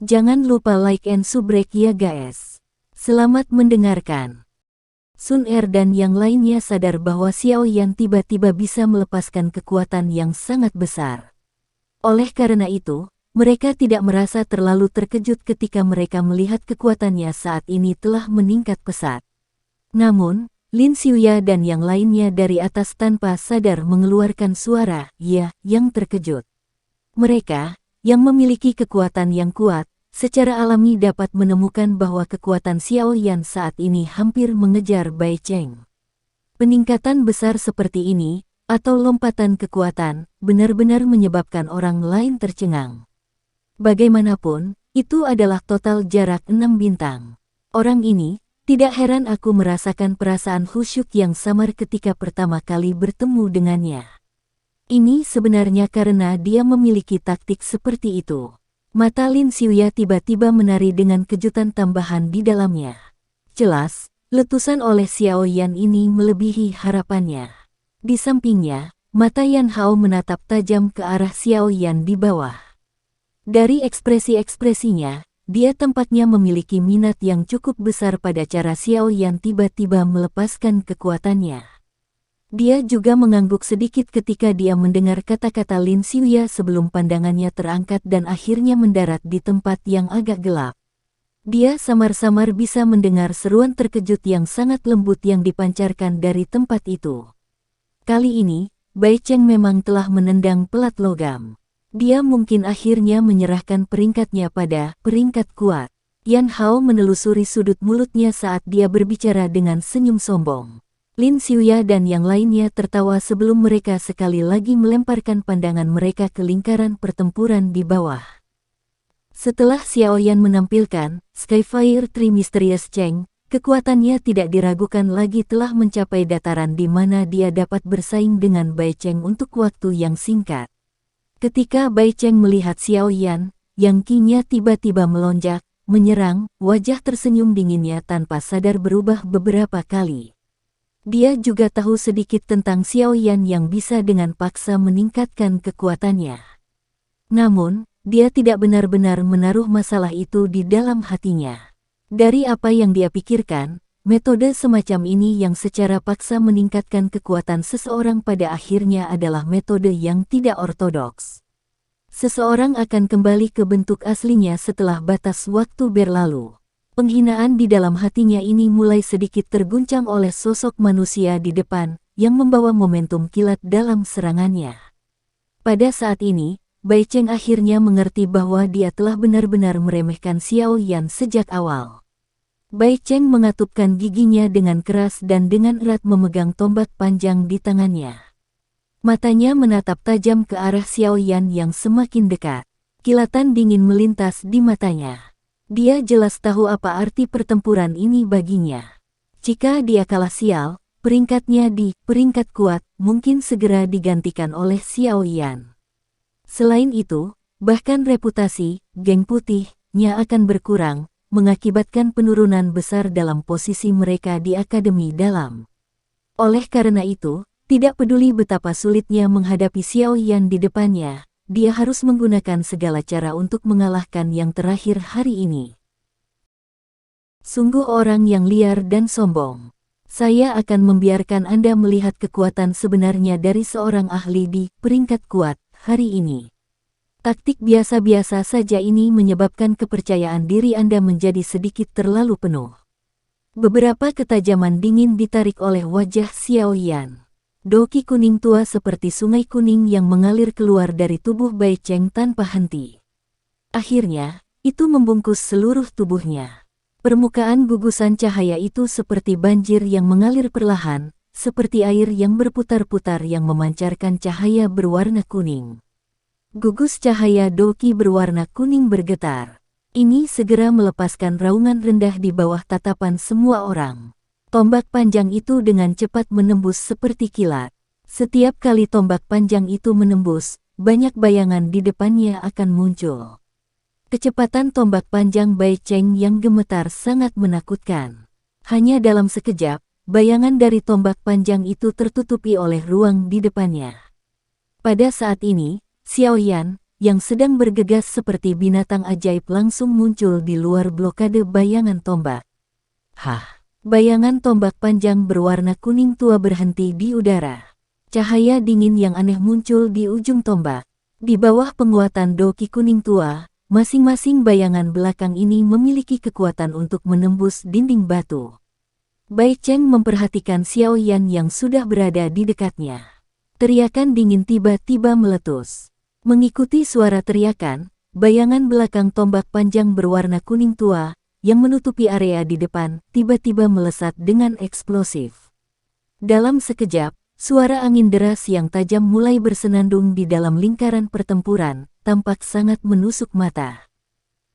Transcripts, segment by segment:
Jangan lupa like and subrek ya guys. Selamat mendengarkan. Sun Er dan yang lainnya sadar bahwa Xiao Yan tiba-tiba bisa melepaskan kekuatan yang sangat besar. Oleh karena itu, mereka tidak merasa terlalu terkejut ketika mereka melihat kekuatannya saat ini telah meningkat pesat. Namun, Lin Xiuya dan yang lainnya dari atas tanpa sadar mengeluarkan suara "ya" yang terkejut. Mereka, yang memiliki kekuatan yang kuat, secara alami dapat menemukan bahwa kekuatan Xiao Yan saat ini hampir mengejar Bai Cheng. Peningkatan besar seperti ini, atau lompatan kekuatan, benar-benar menyebabkan orang lain tercengang. Bagaimanapun, itu adalah total jarak 6 bintang. Orang ini, tidak heran aku merasakan perasaan khusyuk yang samar ketika pertama kali bertemu dengannya. Ini sebenarnya karena dia memiliki taktik seperti itu. Mata Lin Xiuya tiba-tiba menari dengan kejutan tambahan di dalamnya. Jelas, letusan oleh Xiao Yan ini melebihi harapannya. Di sampingnya, mata Yan Hao menatap tajam ke arah Xiao Yan di bawah. Dari ekspresi-ekspresinya, dia tampaknya memiliki minat yang cukup besar pada cara Xiao Yan tiba-tiba melepaskan kekuatannya. Dia juga mengangguk sedikit ketika dia mendengar kata-kata Lin Xiuya sebelum pandangannya terangkat dan akhirnya mendarat di tempat yang agak gelap. Dia samar-samar bisa mendengar seruan terkejut yang sangat lembut yang dipancarkan dari tempat itu. Kali ini, Bai Cheng memang telah menendang pelat logam. Dia mungkin akhirnya menyerahkan peringkatnya pada peringkat kuat. Yan Hao menelusuri sudut mulutnya saat dia berbicara dengan senyum sombong. Lin Xiuya dan yang lainnya tertawa sebelum mereka sekali lagi melemparkan pandangan mereka ke lingkaran pertempuran di bawah. Setelah Xiao Yan menampilkan Skyfire Tree Mysterious Cheng, kekuatannya tidak diragukan lagi telah mencapai dataran di mana dia dapat bersaing dengan Bai Cheng untuk waktu yang singkat. Ketika Bai Cheng melihat Xiao Yan, yang ki-nya tiba-tiba melonjak, menyerang, wajah tersenyum dinginnya tanpa sadar berubah beberapa kali. Dia juga tahu sedikit tentang Xiao Yan yang bisa dengan paksa meningkatkan kekuatannya. Namun, dia tidak benar-benar menaruh masalah itu di dalam hatinya. Dari apa yang dia pikirkan, metode semacam ini yang secara paksa meningkatkan kekuatan seseorang pada akhirnya adalah metode yang tidak ortodoks. Seseorang akan kembali ke bentuk aslinya setelah batas waktu berlalu. Penghinaan di dalam hatinya ini mulai sedikit terguncang oleh sosok manusia di depan, yang membawa momentum kilat dalam serangannya. Pada saat ini, Bai Cheng akhirnya mengerti bahwa dia telah benar-benar meremehkan Xiao Yan sejak awal. Bai Cheng mengatupkan giginya dengan keras dan dengan erat memegang tombak panjang di tangannya. Matanya menatap tajam ke arah Xiao Yan yang semakin dekat. Kilatan dingin melintas di matanya. Dia jelas tahu apa arti pertempuran ini baginya. Jika dia kalah sial, peringkatnya di peringkat kuat mungkin segera digantikan oleh Xiao Yan. Selain itu, bahkan reputasi geng putihnya akan berkurang, mengakibatkan penurunan besar dalam posisi mereka di Akademi Dalam. Oleh karena itu, tidak peduli betapa sulitnya menghadapi Xiao Yan di depannya, dia harus menggunakan segala cara untuk mengalahkan yang terakhir hari ini. Sungguh orang yang liar dan sombong. Saya akan membiarkan Anda melihat kekuatan sebenarnya dari seorang ahli di peringkat kuat hari ini. Taktik biasa-biasa saja ini menyebabkan kepercayaan diri Anda menjadi sedikit terlalu penuh. Beberapa ketajaman dingin ditarik oleh wajah Xiao Yan. Doki kuning tua seperti sungai kuning yang mengalir keluar dari tubuh Bai Cheng tanpa henti. Akhirnya, itu membungkus seluruh tubuhnya. Permukaan gugusan cahaya itu seperti banjir yang mengalir perlahan, seperti air yang berputar-putar yang memancarkan cahaya berwarna kuning. Gugus cahaya Doki berwarna kuning bergetar. Ini segera melepaskan raungan rendah di bawah tatapan semua orang. Tombak panjang itu dengan cepat menembus seperti kilat. Setiap kali tombak panjang itu menembus, banyak bayangan di depannya akan muncul. Kecepatan tombak panjang Bai Cheng yang gemetar sangat menakutkan. Hanya dalam sekejap, bayangan dari tombak panjang itu tertutupi oleh ruang di depannya. Pada saat ini, Xiao Yan, yang sedang bergegas seperti binatang ajaib langsung muncul di luar blokade bayangan tombak. Hah! Bayangan tombak panjang berwarna kuning tua berhenti di udara. Cahaya dingin yang aneh muncul di ujung tombak. Di bawah penguatan Doki kuning tua, masing-masing bayangan belakang ini memiliki kekuatan untuk menembus dinding batu. Bai Cheng memperhatikan Xiao Yan yang sudah berada di dekatnya. Teriakan dingin tiba-tiba meletus. Mengikuti suara teriakan, bayangan belakang tombak panjang berwarna kuning tua, yang menutupi area di depan, tiba-tiba melesat dengan eksplosif. Dalam sekejap, suara angin deras yang tajam mulai bersenandung di dalam lingkaran pertempuran, tampak sangat menusuk mata.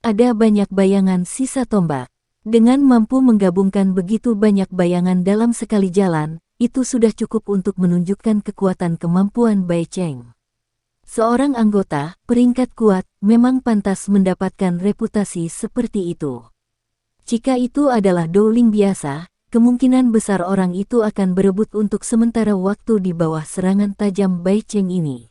Ada banyak bayangan sisa tombak. Dengan mampu menggabungkan begitu banyak bayangan dalam sekali jalan, itu sudah cukup untuk menunjukkan kekuatan kemampuan Bai Cheng. Seorang anggota, peringkat kuat, memang pantas mendapatkan reputasi seperti itu. Jika itu adalah Dowling biasa, kemungkinan besar orang itu akan berebut untuk sementara waktu di bawah serangan tajam Bai Cheng ini.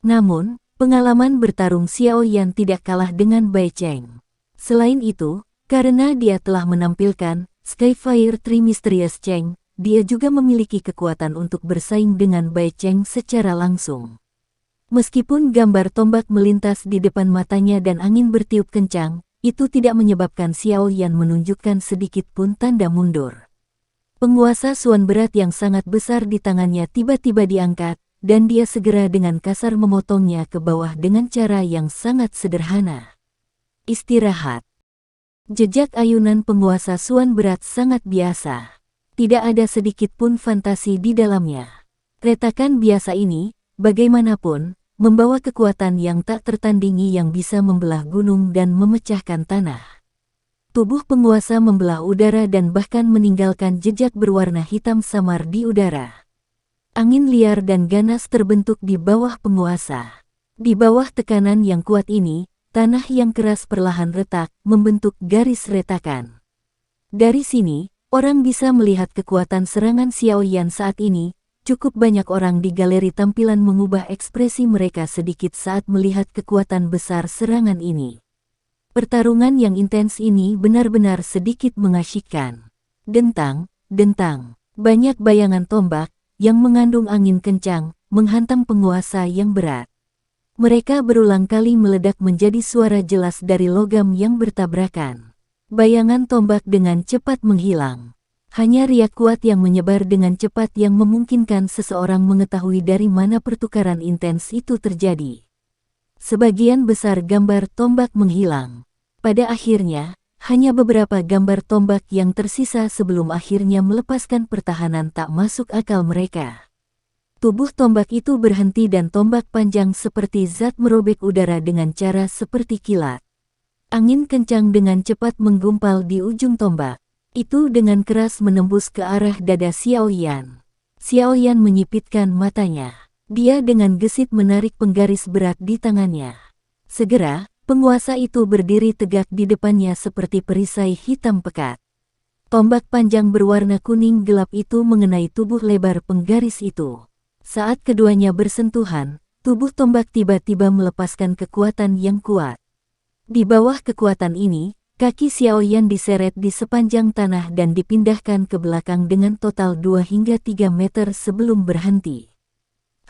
Namun, pengalaman bertarung Xiao Yan tidak kalah dengan Bai Cheng. Selain itu, karena dia telah menampilkan Skyfire Tree Mysterious Cheng, dia juga memiliki kekuatan untuk bersaing dengan Bai Cheng secara langsung. Meskipun gambar tombak melintas di depan matanya dan angin bertiup kencang, itu tidak menyebabkan Xiao Yan menunjukkan sedikit pun tanda mundur. Penguasa suan berat yang sangat besar di tangannya tiba-tiba diangkat, dan dia segera dengan kasar memotongnya ke bawah dengan cara yang sangat sederhana. Istirahat. Jejak ayunan penguasa suan berat sangat biasa. Tidak ada sedikit pun fantasi di dalamnya. Retakan biasa ini, bagaimanapun, membawa kekuatan yang tak tertandingi yang bisa membelah gunung dan memecahkan tanah. Tubuh penguasa membelah udara dan bahkan meninggalkan jejak berwarna hitam samar di udara. Angin liar dan ganas terbentuk di bawah penguasa. Di bawah tekanan yang kuat ini, tanah yang keras perlahan retak, membentuk garis retakan. Dari sini, orang bisa melihat kekuatan serangan Xiao Yan saat ini. Cukup banyak orang di galeri tampilan mengubah ekspresi mereka sedikit saat melihat kekuatan besar serangan ini. Pertarungan yang intens ini benar-benar sedikit mengasyikkan. Dentang, dentang, banyak bayangan tombak, yang mengandung angin kencang, menghantam penguasa yang berat. Mereka berulang kali meledak menjadi suara jelas dari logam yang bertabrakan. Bayangan tombak dengan cepat menghilang. Hanya riak kuat yang menyebar dengan cepat yang memungkinkan seseorang mengetahui dari mana pertukaran intens itu terjadi. Sebagian besar gambar tombak menghilang. Pada akhirnya, hanya beberapa gambar tombak yang tersisa sebelum akhirnya melepaskan pertahanan tak masuk akal mereka. Tubuh tombak itu berhenti dan tombak panjang seperti zat merobek udara dengan cara seperti kilat. Angin kencang dengan cepat menggumpal di ujung tombak. Itu dengan keras menembus ke arah dada Xiao Yan. Xiao Yan menyipitkan matanya. Dia dengan gesit menarik penggaris berat di tangannya. Segera, penguasa itu berdiri tegak di depannya seperti perisai hitam pekat. Tombak panjang berwarna kuning gelap itu mengenai tubuh lebar penggaris itu. Saat keduanya bersentuhan, tubuh tombak tiba-tiba melepaskan kekuatan yang kuat. Di bawah kekuatan ini, kaki Xiao Yan diseret di sepanjang tanah dan dipindahkan ke belakang dengan total 2 hingga 3 meter sebelum berhenti.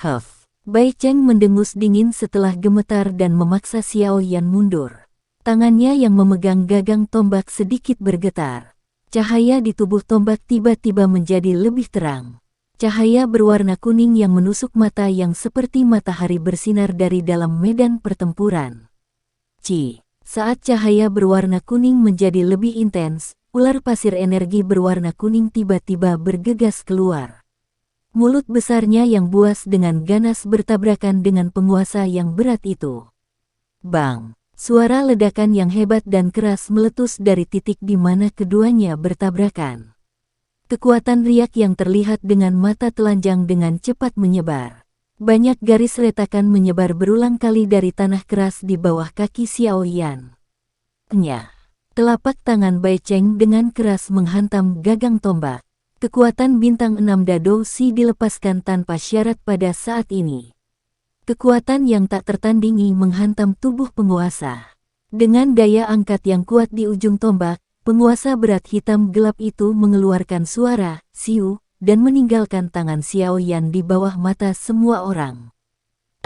Huff! Bai Cheng mendengus dingin setelah gemetar dan memaksa Xiao Yan mundur. Tangannya yang memegang gagang tombak sedikit bergetar. Cahaya di tubuh tombak tiba-tiba menjadi lebih terang. Cahaya berwarna kuning yang menusuk mata yang seperti matahari bersinar dari dalam medan pertempuran. Saat cahaya berwarna kuning menjadi lebih intens, ular pasir energi berwarna kuning tiba-tiba bergegas keluar. Mulut besarnya yang buas dengan ganas bertabrakan dengan penguasa yang berat itu. Bang! Suara ledakan yang hebat dan keras meletus dari titik di mana keduanya bertabrakan. Kekuatan riak yang terlihat dengan mata telanjang dengan cepat menyebar. Banyak garis retakan menyebar berulang kali dari tanah keras di bawah kaki Xiao Yan. Telapak tangan Bai Cheng dengan keras menghantam gagang tombak. Kekuatan bintang 6 Dadou Si dilepaskan tanpa syarat pada saat ini. Kekuatan yang tak tertandingi menghantam tubuh penguasa. Dengan daya angkat yang kuat di ujung tombak, penguasa berat hitam gelap itu mengeluarkan suara "siu" dan meninggalkan tangan Xiao Yan di bawah mata semua orang.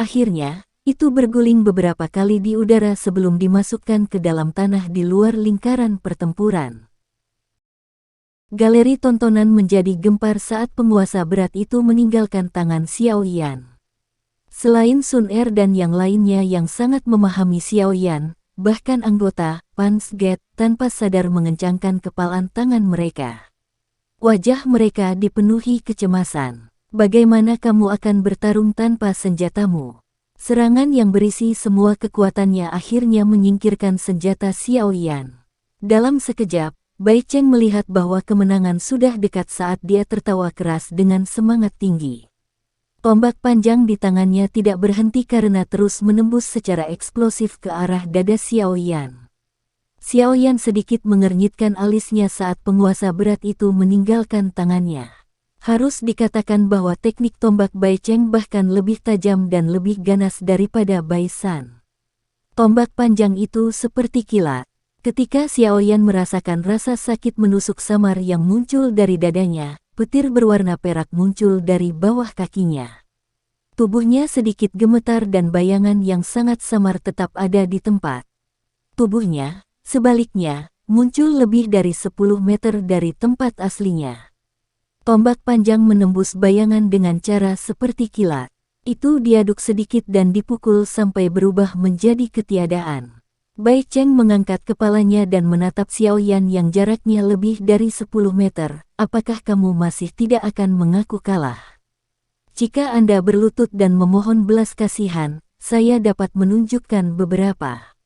Akhirnya, itu berguling beberapa kali di udara sebelum dimasukkan ke dalam tanah di luar lingkaran pertempuran. Galeri tontonan menjadi gempar saat penguasa berat itu meninggalkan tangan Xiao Yan. Selain Sun Er dan yang lainnya yang sangat memahami Xiao Yan, bahkan anggota Pans Gate tanpa sadar mengencangkan kepalan tangan mereka. Wajah mereka dipenuhi kecemasan. Bagaimana kamu akan bertarung tanpa senjatamu? Serangan yang berisi semua kekuatannya akhirnya menyingkirkan senjata Xiao Yan. Dalam sekejap, Bai Cheng melihat bahwa kemenangan sudah dekat saat dia tertawa keras dengan semangat tinggi. Tombak panjang di tangannya tidak berhenti karena terus menembus secara eksplosif ke arah dada Xiao Yan. Xiao Yan sedikit mengernyitkan alisnya saat penguasa berat itu meninggalkan tangannya. Harus dikatakan bahwa teknik tombak Bai Cheng bahkan lebih tajam dan lebih ganas daripada Bai San. Tombak panjang itu seperti kilat. Ketika Xiao Yan merasakan rasa sakit menusuk samar yang muncul dari dadanya, petir berwarna perak muncul dari bawah kakinya. Tubuhnya sedikit gemetar dan bayangan yang sangat samar tetap ada di tempat. Tubuhnya, sebaliknya, muncul lebih dari 10 meter dari tempat aslinya. Tombak panjang menembus bayangan dengan cara seperti kilat. Itu diaduk sedikit dan dipukul sampai berubah menjadi ketiadaan. Bai Cheng mengangkat kepalanya dan menatap Xiao Yan yang jaraknya lebih dari 10 meter. Apakah kamu masih tidak akan mengaku kalah? Jika Anda berlutut dan memohon belas kasihan, saya dapat menunjukkan beberapa.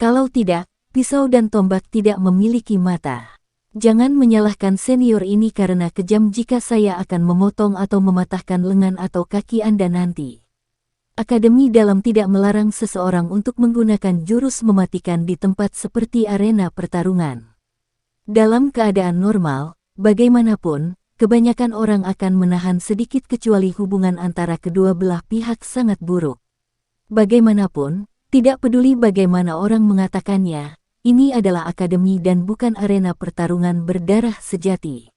Kalau tidak, pisau dan tombak tidak memiliki mata. Jangan menyalahkan senior ini karena kejam jika saya akan memotong atau mematahkan lengan atau kaki Anda nanti. Akademi Dalam tidak melarang seseorang untuk menggunakan jurus mematikan di tempat seperti arena pertarungan. Dalam keadaan normal, bagaimanapun, kebanyakan orang akan menahan sedikit kecuali hubungan antara kedua belah pihak sangat buruk. Bagaimanapun, tidak peduli bagaimana orang mengatakannya, ini adalah akademi dan bukan arena pertarungan berdarah sejati.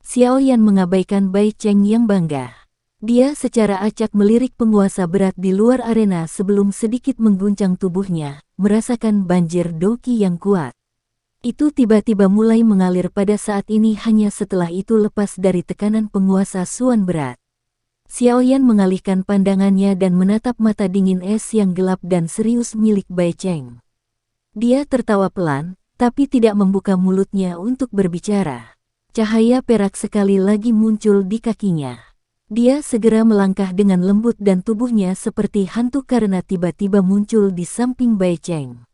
Xiao Yan mengabaikan Bai Cheng yang bangga. Dia secara acak melirik penguasa berat di luar arena sebelum sedikit mengguncang tubuhnya, merasakan banjir doki yang kuat. Itu tiba-tiba mulai mengalir pada saat ini hanya setelah itu lepas dari tekanan penguasa Suan berat. Xiao Yan mengalihkan pandangannya dan menatap mata dingin es yang gelap dan serius milik Bai Cheng. Dia tertawa pelan, tapi tidak membuka mulutnya untuk berbicara. Cahaya perak sekali lagi muncul di kakinya. Dia segera melangkah dengan lembut dan tubuhnya seperti hantu karena tiba-tiba muncul di samping Bai Cheng.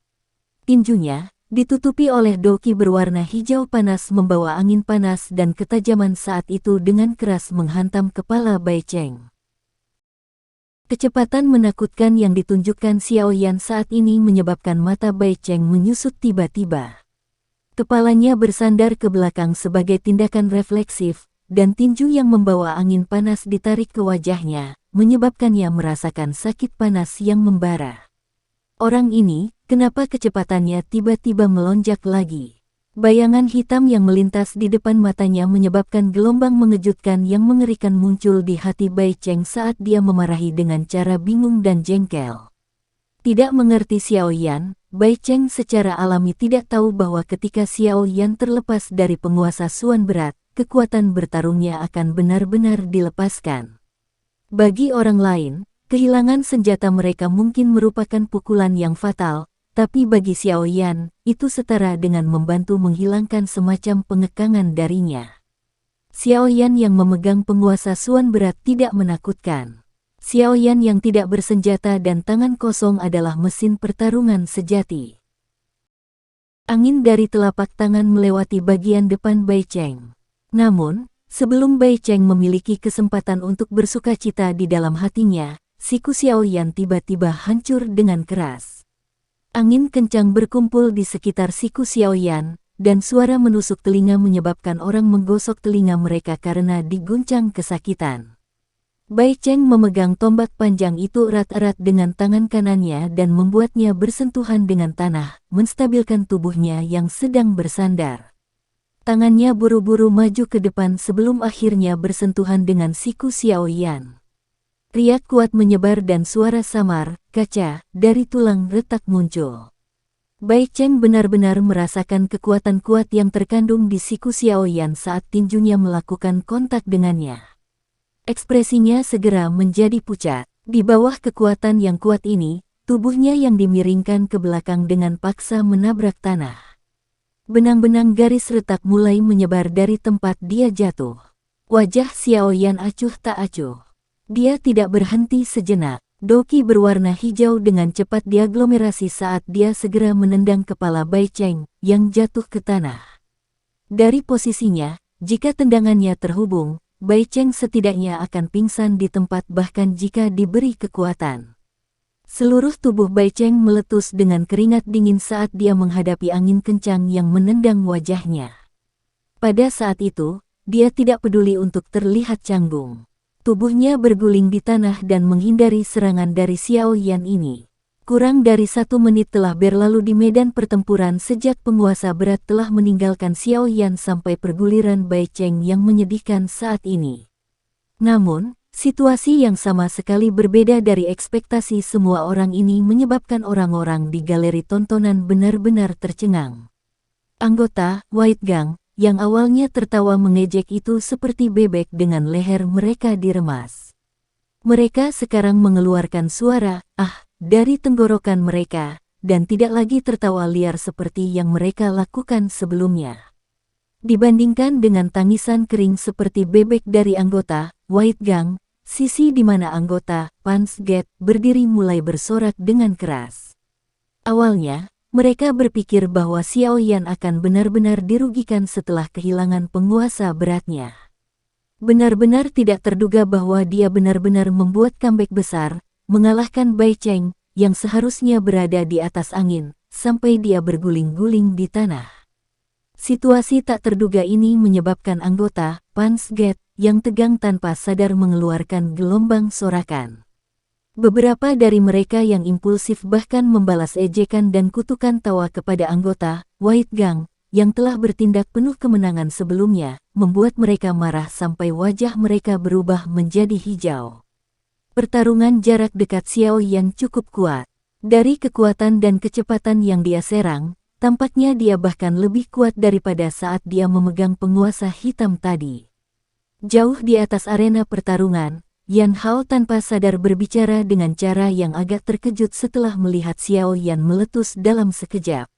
Tinjunya, ditutupi oleh doki berwarna hijau panas membawa angin panas dan ketajaman saat itu dengan keras menghantam kepala Bai Cheng. Kecepatan menakutkan yang ditunjukkan Xiao Yan saat ini menyebabkan mata Bai Cheng menyusut tiba-tiba. Kepalanya bersandar ke belakang sebagai tindakan refleksif, dan tinju yang membawa angin panas ditarik ke wajahnya, menyebabkannya merasakan sakit panas yang membara. Orang ini, kenapa kecepatannya tiba-tiba melonjak lagi? Bayangan hitam yang melintas di depan matanya menyebabkan gelombang mengejutkan yang mengerikan muncul di hati Bai Cheng saat dia memarahi dengan cara bingung dan jengkel. Tidak mengerti Xiao Yan, Bai Cheng secara alami tidak tahu bahwa ketika Xiao Yan terlepas dari penguasa Suan berat, kekuatan bertarungnya akan benar-benar dilepaskan. Bagi orang lain, kehilangan senjata mereka mungkin merupakan pukulan yang fatal, tapi bagi Xiao Yan, itu setara dengan membantu menghilangkan semacam pengekangan darinya. Xiao Yan yang memegang penguasa Suan berat tidak menakutkan. Xiao Yan yang tidak bersenjata dan tangan kosong adalah mesin pertarungan sejati. Angin dari telapak tangan melewati bagian depan Bai Cheng. Namun, sebelum Bai Cheng memiliki kesempatan untuk bersukacita di dalam hatinya, siku Xiao Yan tiba-tiba hancur dengan keras. Angin kencang berkumpul di sekitar siku Xiao Yan, dan suara menusuk telinga menyebabkan orang menggosok telinga mereka karena diguncang kesakitan. Bai Cheng memegang tombak panjang itu erat-erat dengan tangan kanannya dan membuatnya bersentuhan dengan tanah, menstabilkan tubuhnya yang sedang bersandar. Tangannya buru-buru maju ke depan sebelum akhirnya bersentuhan dengan siku Xiaoyan. Riak kuat menyebar dan suara samar, kaca, dari tulang retak muncul. Bai Cheng benar-benar merasakan kekuatan kuat yang terkandung di siku Xiaoyan saat tinjunya melakukan kontak dengannya. Ekspresinya segera menjadi pucat. Di bawah kekuatan yang kuat ini, tubuhnya yang dimiringkan ke belakang dengan paksa menabrak tanah. Benang-benang garis retak mulai menyebar dari tempat dia jatuh. Wajah Xiaoyan acuh tak acuh. Dia tidak berhenti sejenak. Doki berwarna hijau dengan cepat diaglomerasi saat dia segera menendang kepala Bai Cheng yang jatuh ke tanah. Dari posisinya, jika tendangannya terhubung, Bai Cheng setidaknya akan pingsan di tempat bahkan jika diberi kekuatan. Seluruh tubuh Bai Cheng meletus dengan keringat dingin saat dia menghadapi angin kencang yang menendang wajahnya. Pada saat itu, dia tidak peduli untuk terlihat canggung. Tubuhnya berguling di tanah dan menghindari serangan dari Xiaoyan ini. Kurang dari 1 menit telah berlalu di medan pertempuran sejak penguasa berat telah meninggalkan Xiaoyan sampai perguliran Bai Cheng yang menyedihkan saat ini. Namun, situasi yang sama sekali berbeda dari ekspektasi semua orang ini menyebabkan orang-orang di galeri tontonan benar-benar tercengang. Anggota White Gang yang awalnya tertawa mengejek itu seperti bebek dengan leher mereka diremas. Mereka sekarang mengeluarkan suara "ah" dari tenggorokan mereka, dan tidak lagi tertawa liar seperti yang mereka lakukan sebelumnya. Dibandingkan dengan tangisan kering seperti bebek dari anggota White Gang, sisi di mana anggota Punch Gate berdiri mulai bersorak dengan keras. Awalnya, mereka berpikir bahwa Xiaoyan akan benar-benar dirugikan setelah kehilangan penguasa beratnya. Benar-benar tidak terduga bahwa dia benar-benar membuat comeback besar, mengalahkan Bai Cheng, yang seharusnya berada di atas angin, sampai dia berguling-guling di tanah. Situasi tak terduga ini menyebabkan anggota Punch Gate yang tegang tanpa sadar mengeluarkan gelombang sorakan. Beberapa dari mereka yang impulsif bahkan membalas ejekan dan kutukan tawa kepada anggota White Gang yang telah bertindak penuh kemenangan sebelumnya, membuat mereka marah sampai wajah mereka berubah menjadi hijau. Pertarungan jarak dekat Xiaoyan cukup kuat. Dari kekuatan dan kecepatan yang dia serang, tampaknya dia bahkan lebih kuat daripada saat dia memegang penguasa hitam tadi. Jauh di atas arena pertarungan, Yan Hao tanpa sadar berbicara dengan cara yang agak terkejut setelah melihat Xiaoyan meletus dalam sekejap.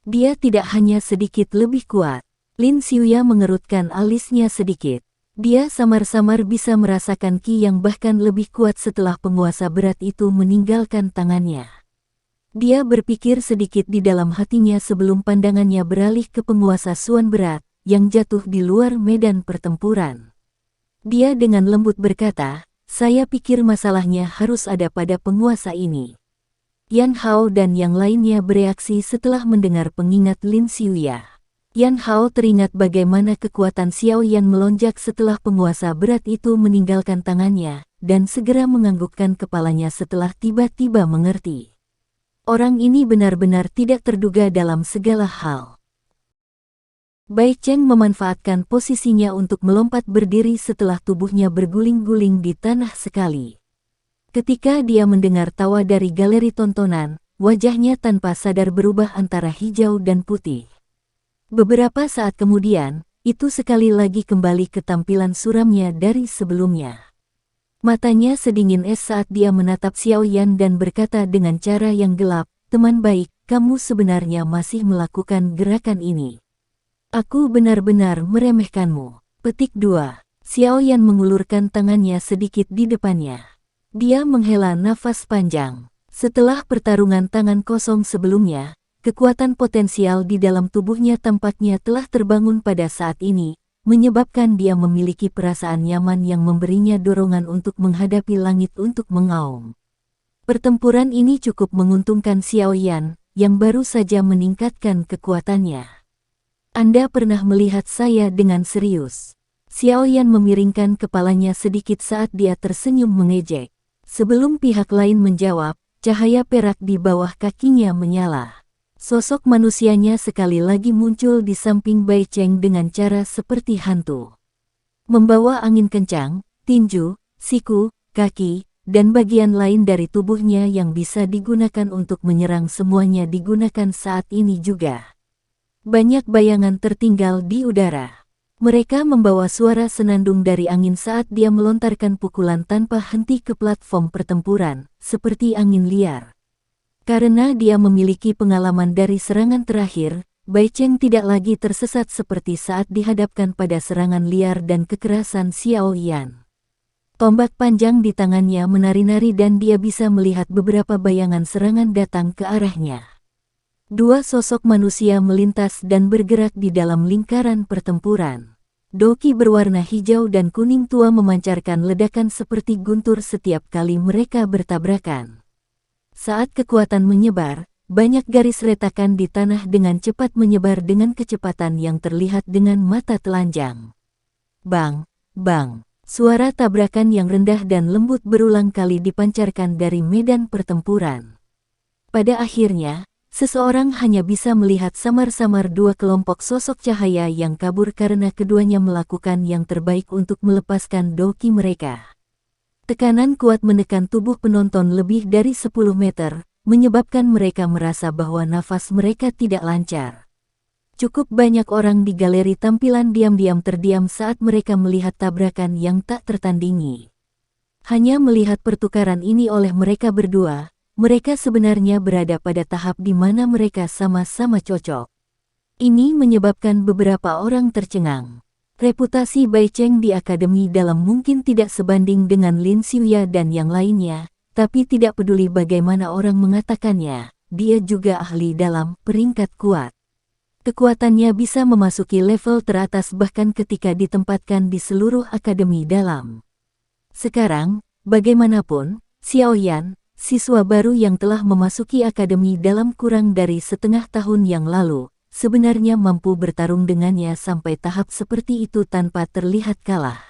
Dia tidak hanya sedikit lebih kuat. Lin Xiuya mengerutkan alisnya sedikit. Dia samar-samar bisa merasakan ki yang bahkan lebih kuat setelah penguasa berat itu meninggalkan tangannya. Dia berpikir sedikit di dalam hatinya sebelum pandangannya beralih ke penguasa Suan berat, yang jatuh di luar medan pertempuran. Dia dengan lembut berkata, "Saya pikir masalahnya harus ada pada penguasa ini." Yan Hao dan yang lainnya bereaksi setelah mendengar pengingat Lin Xiuya. Yan Hao teringat bagaimana kekuatan Xiaoyan melonjak setelah penguasa berat itu meninggalkan tangannya, dan segera menganggukkan kepalanya setelah tiba-tiba mengerti. Orang ini benar-benar tidak terduga dalam segala hal. Bai Cheng memanfaatkan posisinya untuk melompat berdiri setelah tubuhnya berguling-guling di tanah sekali. Ketika dia mendengar tawa dari galeri tontonan, wajahnya tanpa sadar berubah antara hijau dan putih. Beberapa saat kemudian, itu sekali lagi kembali ke tampilan suramnya dari sebelumnya. Matanya sedingin es saat dia menatap Xiaoyan dan berkata dengan cara yang gelap, "Teman baik, kamu sebenarnya masih melakukan gerakan ini. Aku benar-benar meremehkanmu." Petik 2. Xiaoyan mengulurkan tangannya sedikit di depannya. Dia menghela nafas panjang. Setelah pertarungan tangan kosong sebelumnya, kekuatan potensial di dalam tubuhnya tampaknya telah terbangun pada saat ini, menyebabkan dia memiliki perasaan nyaman yang memberinya dorongan untuk menghadapi langit untuk mengaum. Pertempuran ini cukup menguntungkan Xiaoyan, yang baru saja meningkatkan kekuatannya. "Anda pernah melihat saya dengan serius?" Xiao Yan memiringkan kepalanya sedikit saat dia tersenyum mengejek. Sebelum pihak lain menjawab, cahaya perak di bawah kakinya menyala. Sosok manusianya sekali lagi muncul di samping Bai Cheng dengan cara seperti hantu. Membawa angin kencang, tinju, siku, kaki, dan bagian lain dari tubuhnya yang bisa digunakan untuk menyerang semuanya digunakan saat ini juga. Banyak bayangan tertinggal di udara. Mereka membawa suara senandung dari angin saat dia melontarkan pukulan tanpa henti ke platform pertempuran, seperti angin liar. Karena dia memiliki pengalaman dari serangan terakhir, Bai Cheng tidak lagi tersesat seperti saat dihadapkan pada serangan liar dan kekerasan Xiao Yan. Tombak panjang di tangannya menari-nari dan dia bisa melihat beberapa bayangan serangan datang ke arahnya. Dua sosok manusia melintas dan bergerak di dalam lingkaran pertempuran. Doki berwarna hijau dan kuning tua memancarkan ledakan seperti guntur setiap kali mereka bertabrakan. Saat kekuatan menyebar, banyak garis retakan di tanah dengan cepat menyebar dengan kecepatan yang terlihat dengan mata telanjang. Bang, bang, suara tabrakan yang rendah dan lembut berulang kali dipancarkan dari medan pertempuran. Pada akhirnya, seseorang hanya bisa melihat samar-samar dua kelompok sosok cahaya yang kabur karena keduanya melakukan yang terbaik untuk melepaskan doki mereka. Tekanan kuat menekan tubuh penonton lebih dari 10 meter, menyebabkan mereka merasa bahwa nafas mereka tidak lancar. Cukup banyak orang di galeri tampilan diam-diam terdiam saat mereka melihat tabrakan yang tak tertandingi. Hanya melihat pertukaran ini oleh mereka berdua, mereka sebenarnya berada pada tahap di mana mereka sama-sama cocok. Ini menyebabkan beberapa orang tercengang. Reputasi Bai Cheng di Akademi Dalam mungkin tidak sebanding dengan Lin Xiuya dan yang lainnya, tapi tidak peduli bagaimana orang mengatakannya, dia juga ahli dalam peringkat kuat. Kekuatannya bisa memasuki level teratas bahkan ketika ditempatkan di seluruh Akademi Dalam. Sekarang, bagaimanapun, Xiao Yan, siswa baru yang telah memasuki Akademi Dalam kurang dari setengah tahun yang lalu, sebenarnya mampu bertarung dengannya sampai tahap seperti itu tanpa terlihat kalah.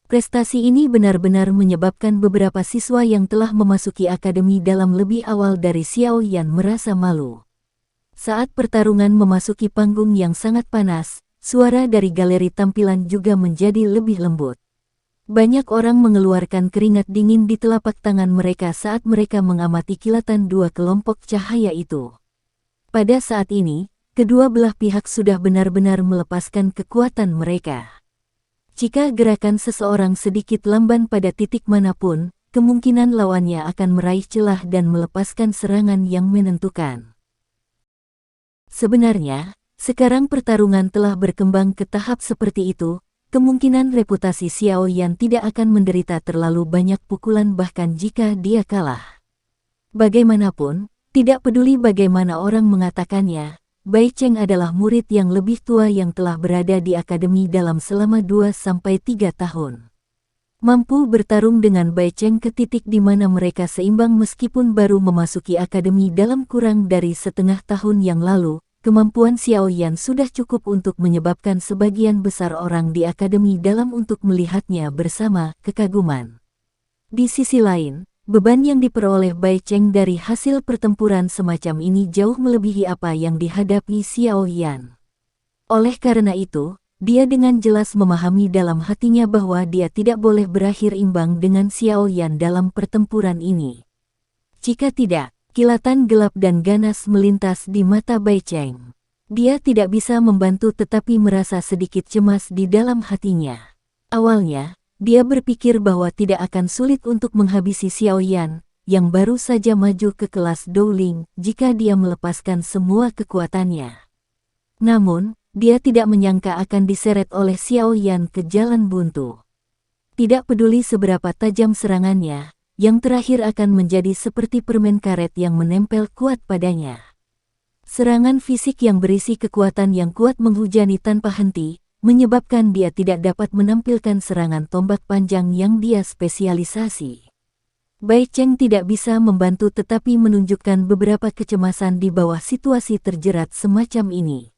Prestasi ini benar-benar menyebabkan beberapa siswa yang telah memasuki Akademi Dalam lebih awal dari Xiao Yan merasa malu. Saat pertarungan memasuki panggung yang sangat panas, suara dari galeri tampilan juga menjadi lebih lembut. Banyak orang mengeluarkan keringat dingin di telapak tangan mereka saat mereka mengamati kilatan dua kelompok cahaya itu. Pada saat ini, kedua belah pihak sudah benar-benar melepaskan kekuatan mereka. Jika gerakan seseorang sedikit lamban pada titik manapun, kemungkinan lawannya akan meraih celah dan melepaskan serangan yang menentukan. Sebenarnya, sekarang pertarungan telah berkembang ke tahap seperti itu, kemungkinan reputasi Xiao Yan tidak akan menderita terlalu banyak pukulan bahkan jika dia kalah. Bagaimanapun, tidak peduli bagaimana orang mengatakannya, Bai Cheng adalah murid yang lebih tua yang telah berada di Akademi Dalam selama 2-3 tahun. Mampu bertarung dengan Bai Cheng ke titik di mana mereka seimbang meskipun baru memasuki Akademi Dalam kurang dari setengah tahun yang lalu, kemampuan Xiao Yan sudah cukup untuk menyebabkan sebagian besar orang di Akademi Dalam untuk melihatnya bersama kekaguman. Di sisi lain, beban yang diperoleh Bai Cheng dari hasil pertempuran semacam ini jauh melebihi apa yang dihadapi Xiao Yan. Oleh karena itu, dia dengan jelas memahami dalam hatinya bahwa dia tidak boleh berakhir imbang dengan Xiao Yan dalam pertempuran ini. Jika tidak, kilatan gelap dan ganas melintas di mata Bai Cheng. Dia tidak bisa membantu tetapi merasa sedikit cemas di dalam hatinya. Awalnya, dia berpikir bahwa tidak akan sulit untuk menghabisi Xiao Yan, yang baru saja maju ke kelas Dowling, jika dia melepaskan semua kekuatannya. Namun, dia tidak menyangka akan diseret oleh Xiao Yan ke jalan buntu. Tidak peduli seberapa tajam serangannya, yang terakhir akan menjadi seperti permen karet yang menempel kuat padanya. Serangan fisik yang berisi kekuatan yang kuat menghujani tanpa henti, menyebabkan dia tidak dapat menampilkan serangan tombak panjang yang dia spesialisasi. Bai Cheng tidak bisa membantu tetapi menunjukkan beberapa kecemasan di bawah situasi terjerat semacam ini.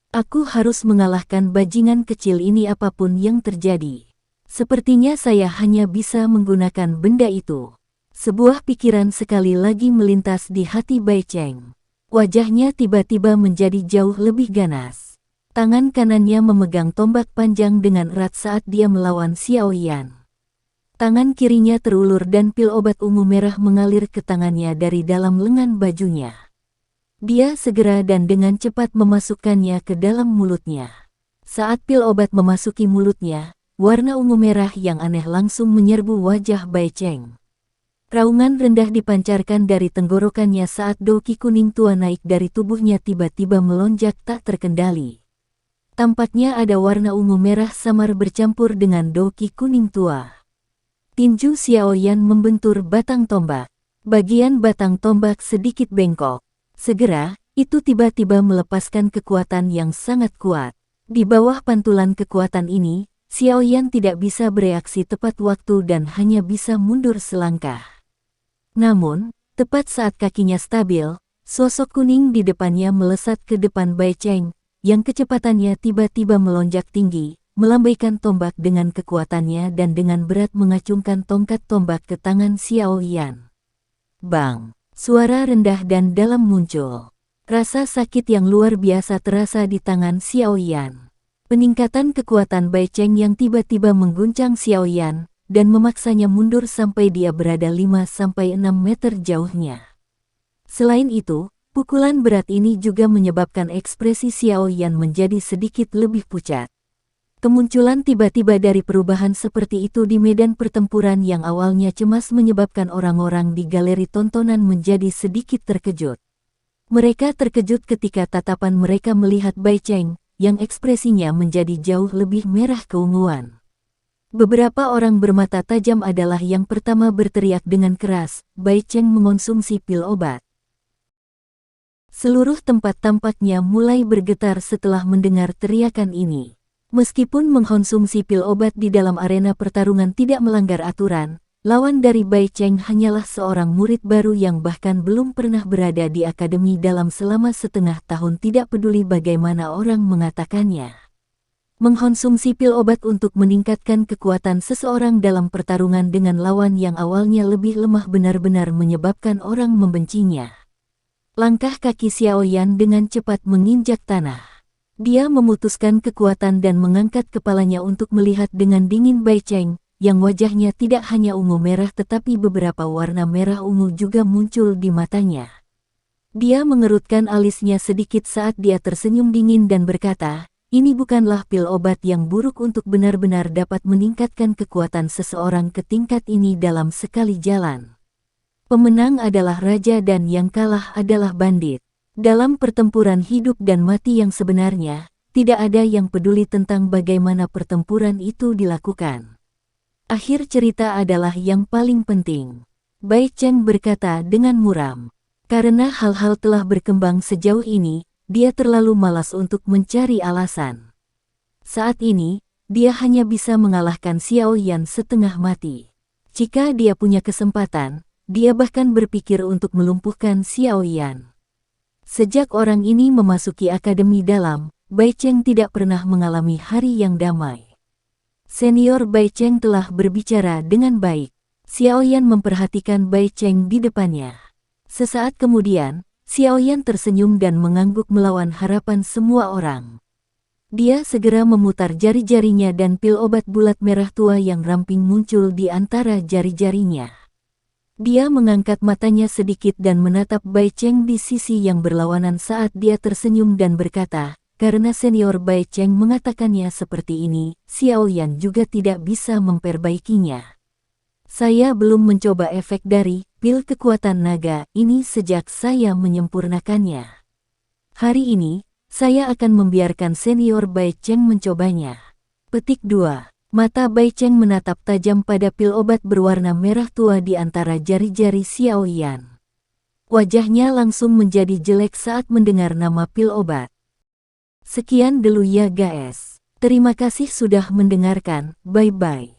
Aku harus mengalahkan bajingan kecil ini apapun yang terjadi. Sepertinya saya hanya bisa menggunakan benda itu. Sebuah pikiran sekali lagi melintas di hati Bai Cheng. Wajahnya tiba-tiba menjadi jauh lebih ganas. Tangan kanannya memegang tombak panjang dengan erat saat dia melawan Xiao Yan. Tangan kirinya terulur dan pil obat ungu merah mengalir ke tangannya dari dalam lengan bajunya. Dia segera dan dengan cepat memasukkannya ke dalam mulutnya. Saat pil obat memasuki mulutnya, warna ungu merah yang aneh langsung menyerbu wajah Bai Cheng. Raungan rendah dipancarkan dari tenggorokannya saat doki kuning tua naik dari tubuhnya tiba-tiba melonjak tak terkendali. Tampaknya ada warna ungu merah samar bercampur dengan doki kuning tua. Tinju Xiao Yan membentur batang tombak. Bagian batang tombak sedikit bengkok. Segera, itu tiba-tiba melepaskan kekuatan yang sangat kuat. Di bawah pantulan kekuatan ini, Xiao Yan tidak bisa bereaksi tepat waktu dan hanya bisa mundur selangkah. Namun, tepat saat kakinya stabil, sosok kuning di depannya melesat ke depan Bai Cheng, yang kecepatannya tiba-tiba melonjak tinggi, melambaikan tombak dengan kekuatannya dan dengan berat mengacungkan tongkat tombak ke tangan Xiao Yan. Bang! Suara rendah dan dalam muncul. Rasa sakit yang luar biasa terasa di tangan Xiao Yan. Peningkatan kekuatan Bai Cheng yang tiba-tiba mengguncang Xiao Yan, dan memaksanya mundur sampai dia berada 5-6 meter jauhnya. Selain itu, pukulan berat ini juga menyebabkan ekspresi Xiao Yan menjadi sedikit lebih pucat. Kemunculan tiba-tiba dari perubahan seperti itu di medan pertempuran yang awalnya cemas menyebabkan orang-orang di galeri tontonan menjadi sedikit terkejut. Mereka terkejut ketika tatapan mereka melihat Bai Cheng, yang ekspresinya menjadi jauh lebih merah keunguan. Beberapa orang bermata tajam adalah yang pertama berteriak dengan keras, Bai Cheng mengonsumsi pil obat. Seluruh tempat tampaknya mulai bergetar setelah mendengar teriakan ini. Meskipun mengkonsumsi pil obat di dalam arena pertarungan tidak melanggar aturan, lawan dari Bai Cheng hanyalah seorang murid baru yang bahkan belum pernah berada di akademi dalam selama setengah tahun, tidak peduli bagaimana orang mengatakannya. Mengkonsumsi pil obat untuk meningkatkan kekuatan seseorang dalam pertarungan dengan lawan yang awalnya lebih lemah benar-benar menyebabkan orang membencinya. Langkah kaki Xiao Yan dengan cepat menginjak tanah. Dia memutuskan kekuatan dan mengangkat kepalanya untuk melihat dengan dingin Bai Cheng, yang wajahnya tidak hanya ungu merah tetapi beberapa warna merah ungu juga muncul di matanya. Dia mengerutkan alisnya sedikit saat dia tersenyum dingin dan berkata, ini bukanlah pil obat yang buruk untuk benar-benar dapat meningkatkan kekuatan seseorang ke tingkat ini dalam sekali jalan. Pemenang adalah raja dan yang kalah adalah bandit. Dalam pertempuran hidup dan mati yang sebenarnya, tidak ada yang peduli tentang bagaimana pertempuran itu dilakukan. Akhir cerita adalah yang paling penting. Bai Cheng berkata dengan muram. Karena hal-hal telah berkembang sejauh ini, dia terlalu malas untuk mencari alasan. Saat ini, dia hanya bisa mengalahkan Xiao Yan setengah mati. Jika dia punya kesempatan, dia bahkan berpikir untuk melumpuhkan Xiao Yan. Sejak orang ini memasuki akademi dalam, Bai Cheng tidak pernah mengalami hari yang damai. Senior Bai Cheng telah berbicara dengan baik. Xiao Yan memperhatikan Bai Cheng di depannya. Sesaat kemudian, Xiao Yan tersenyum dan mengangguk melawan harapan semua orang. Dia segera memutar jari-jarinya dan pil obat bulat merah tua yang ramping muncul di antara jari-jarinya. Dia mengangkat matanya sedikit dan menatap Bai Cheng di sisi yang berlawanan saat dia tersenyum dan berkata, karena senior Bai Cheng mengatakannya seperti ini, Xiao Yan juga tidak bisa memperbaikinya. Saya belum mencoba efek dari pil kekuatan naga ini sejak saya menyempurnakannya. Hari ini, saya akan membiarkan senior Bai Cheng mencobanya. Petik 2. Mata Bai Cheng menatap tajam pada pil obat berwarna merah tua di antara jari-jari Xiao Yan. Wajahnya langsung menjadi jelek saat mendengar nama pil obat. Sekian dulu ya guys. Terima kasih sudah mendengarkan, bye-bye.